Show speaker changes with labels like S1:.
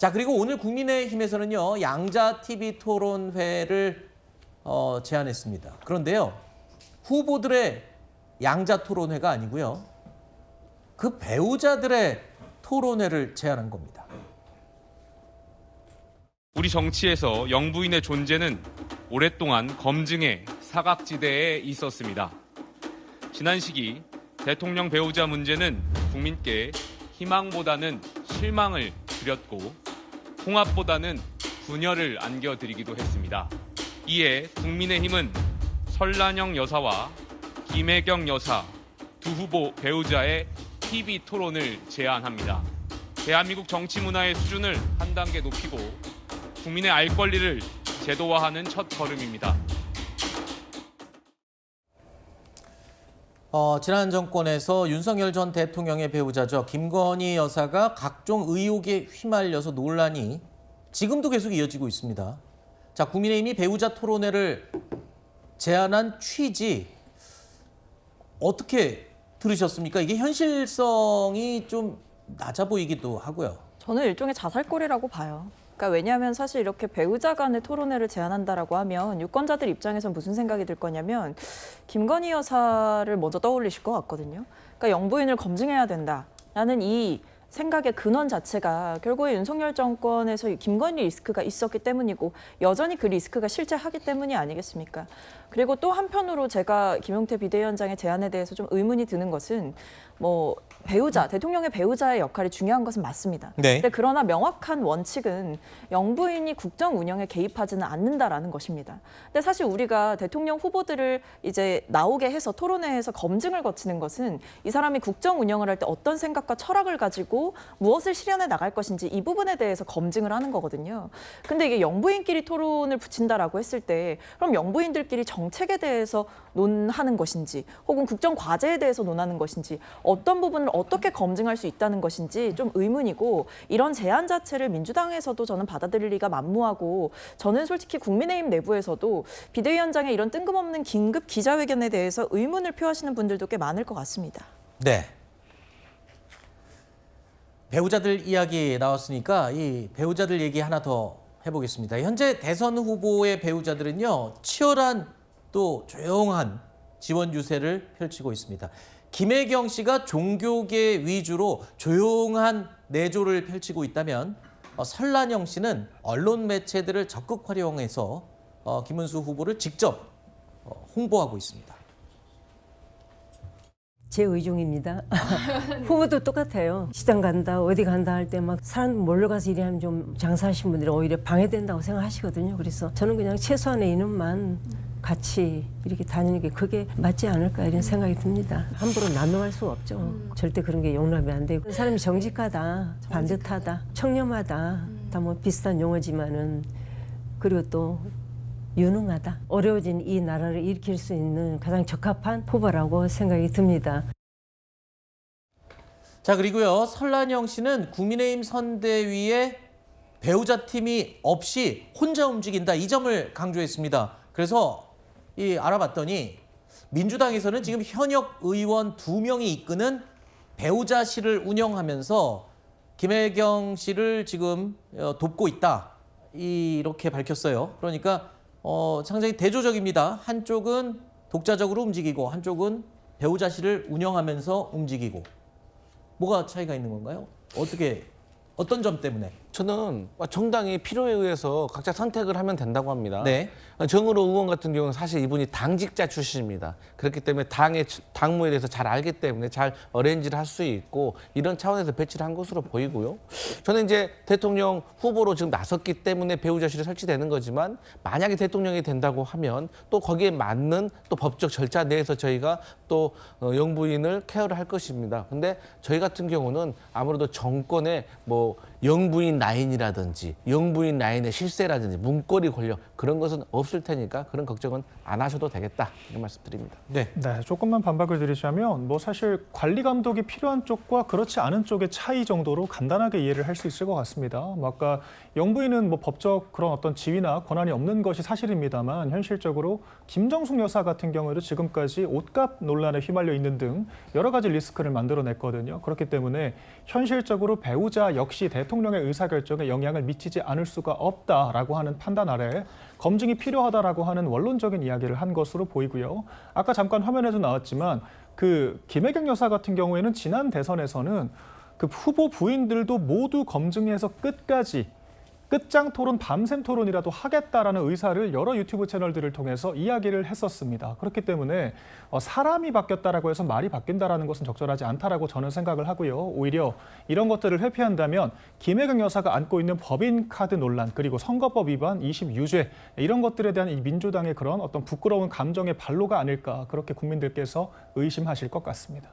S1: 자, 그리고 오늘 국민의힘에서는요, 양자 TV 토론회를 제안했습니다. 그런데요, 후보들의 양자 토론회가 아니고요, 그 배우자들의 토론회를 제안한 겁니다.
S2: 우리 정치에서 영부인의 존재는 오랫동안 검증의 사각지대에 있었습니다. 지난 시기 대통령 배우자 문제는 국민께 희망보다는 실망을 드렸고 통합보다는 분열을 안겨드리기도 했습니다. 이에 국민의힘은 설란영 여사와 김혜경 여사 두 후보 배우자의 TV 토론을 제안합니다. 대한민국 정치 문화의 수준을 한 단계 높이고 국민의 알 권리를 제도화하는 첫 걸음입니다.
S1: 지난 정권에서 윤석열 전 대통령의 배우자죠. 김건희 여사가 각종 의혹에 휘말려서 논란이 지금도 계속 이어지고 있습니다. 자, 국민의힘이 배우자 토론회를 제안한 취지 어떻게 들으셨습니까? 이게 현실성이 좀 낮아 보이기도 하고요.
S3: 저는 일종의 자살골이라고 봐요. 그러니까 왜냐하면 사실 이렇게 배우자 간의 토론회를 제안한다라고 하면 유권자들 입장에선 무슨 생각이 들 거냐면 김건희 여사를 먼저 떠올리실 것 같거든요. 그러니까 영부인을 검증해야 된다라는 이 생각의 근원 자체가 결국에 윤석열 정권에서 김건희 리스크가 있었기 때문이고 여전히 그 리스크가 실제하기 때문이 아니겠습니까? 그리고 또 한편으로 제가 김용태 비대위원장의 제안에 대해서 좀 의문이 드는 것은 배우자, 대통령의 배우자의 역할이 중요한 것은 맞습니다.
S1: 네.
S3: 근데 그러나 명확한 원칙은 영부인이 국정 운영에 개입하지는 않는다라는 것입니다. 근데 사실 우리가 대통령 후보들을 이제 나오게 해서 토론회에서 검증을 거치는 것은 이 사람이 국정 운영을 할 때 어떤 생각과 철학을 가지고 무엇을 실현해 나갈 것인지 이 부분에 대해서 검증을 하는 거거든요. 근데 이게 영부인끼리 토론을 붙인다라고 했을 때 그럼 영부인들끼리 정책에 대해서 논하는 것인지 혹은 국정 과제에 대해서 논하는 것인지 어떤 부분을 어떻게 검증할 수 있다는 것인지 좀 의문이고 이런 제안 자체를 민주당에서도 저는 받아들이기가 만무하고 저는 솔직히 국민의힘 내부에서도 비대위원장의 이런 뜬금없는 긴급 기자회견에 대해서 의문을 표하시는 분들도 꽤 많을 것 같습니다.
S1: 네. 배우자들 이야기 나왔으니까 이 배우자들 얘기 하나 더 해보겠습니다. 현재 대선 후보의 배우자들은요, 치열한 또 조용한 지원 유세를 펼치고 있습니다. 김혜경 씨가 종교계 위주로 조용한 내조를 펼치고 있다면 설란영 씨는 언론 매체들을 적극 활용해서 김문수 후보를 직접 홍보하고 있습니다.
S4: 제 의중입니다. 후보도 똑같아요. 시장 간다, 어디 간다 할 때 막 사람 몰려가서 일하면 좀 장사하시는 분들이 오히려 방해된다고 생각하시거든요. 그래서 저는 그냥 최소한의 인원만 같이 이렇게 다니는 게 그게 맞지 않을까 이런 생각이 듭니다. 함부로 남용할 수 없죠. 절대 그런 게 용납이 안 되고. 사람이 정직하다, 반듯하다, 청렴하다 다 뭐 비슷한 용어지만은 그리고 또 유능하다. 어려워진 이 나라를 일으킬 수 있는 가장 적합한 후보라고 생각이 듭니다.
S1: 자, 그리고요, 설란영 씨는 국민의힘 선대위에 배우자 팀이 없이 혼자 움직인다, 이 점을 강조했습니다. 그래서 알아봤더니 민주당에서는 지금 현역 의원 2명이 이끄는 배우자실을 운영하면서 김혜경 씨를 지금 돕고 있다, 이렇게 밝혔어요. 그러니까 상당히 대조적입니다. 한쪽은 독자적으로 움직이고 한쪽은 배우자실을 운영하면서 움직이고. 뭐가 차이가 있는 건가요? 어떤 점 때문에?
S5: 저는 정당이 필요에 의해서 각자 선택을 하면 된다고 합니다.
S1: 네.
S5: 정의로 의원 같은 경우는 사실 이분이 당직자 출신입니다. 그렇기 때문에 당의 당무에 대해서 잘 알기 때문에 잘 어레인지를 할 수 있고 이런 차원에서 배치를 한 것으로 보이고요. 저는 이제 대통령 후보로 지금 나섰기 때문에 배우자실이 설치되는 거지만 만약에 대통령이 된다고 하면 또 거기에 맞는 또 법적 절차 내에서 저희가 또 영부인을 케어를 할 것입니다. 근데 저희 같은 경우는 아무래도 정권의 영부인 라인이라든지 영부인 라인의 실세라든지 문거리 권력 그런 것은 없을 테니까 그런 걱정은 안 하셔도 되겠다 이런 말씀드립니다.
S1: 네.
S6: 네, 조금만 반박을 드리자면 사실 관리 감독이 필요한 쪽과 그렇지 않은 쪽의 차이 정도로 간단하게 이해를 할 수 있을 것 같습니다. 아까 영부인은 법적 그런 어떤 지위나 권한이 없는 것이 사실입니다만 현실적으로 김정숙 여사 같은 경우에도 지금까지 옷값 논란에 휘말려 있는 등 여러 가지 리스크를 만들어냈거든요. 그렇기 때문에 현실적으로 배우자 역시 대통령 대통령의 의사결정에 영향을 미치지 않을 수가 없다라고 하는 판단 아래 검증이 필요하다라고 하는 원론적인 이야기를 한 것으로 보이고요. 아까 잠깐 화면에도 나왔지만 그 김혜경 여사 같은 경우에는 지난 대선에서는 그 후보 부인들도 모두 검증해서 끝까지 끝장 토론, 밤샘 토론이라도 하겠다라는 의사를 여러 유튜브 채널들을 통해서 이야기를 했었습니다. 그렇기 때문에 사람이 바뀌었다라고 해서 말이 바뀐다라는 것은 적절하지 않다라고 저는 생각을 하고요. 오히려 이런 것들을 회피한다면 김혜경 여사가 안고 있는 법인카드 논란 그리고 선거법 위반, 2심 유죄 이런 것들에 대한 이 민주당의 그런 어떤 부끄러운 감정의 발로가 아닐까 그렇게 국민들께서 의심하실 것 같습니다.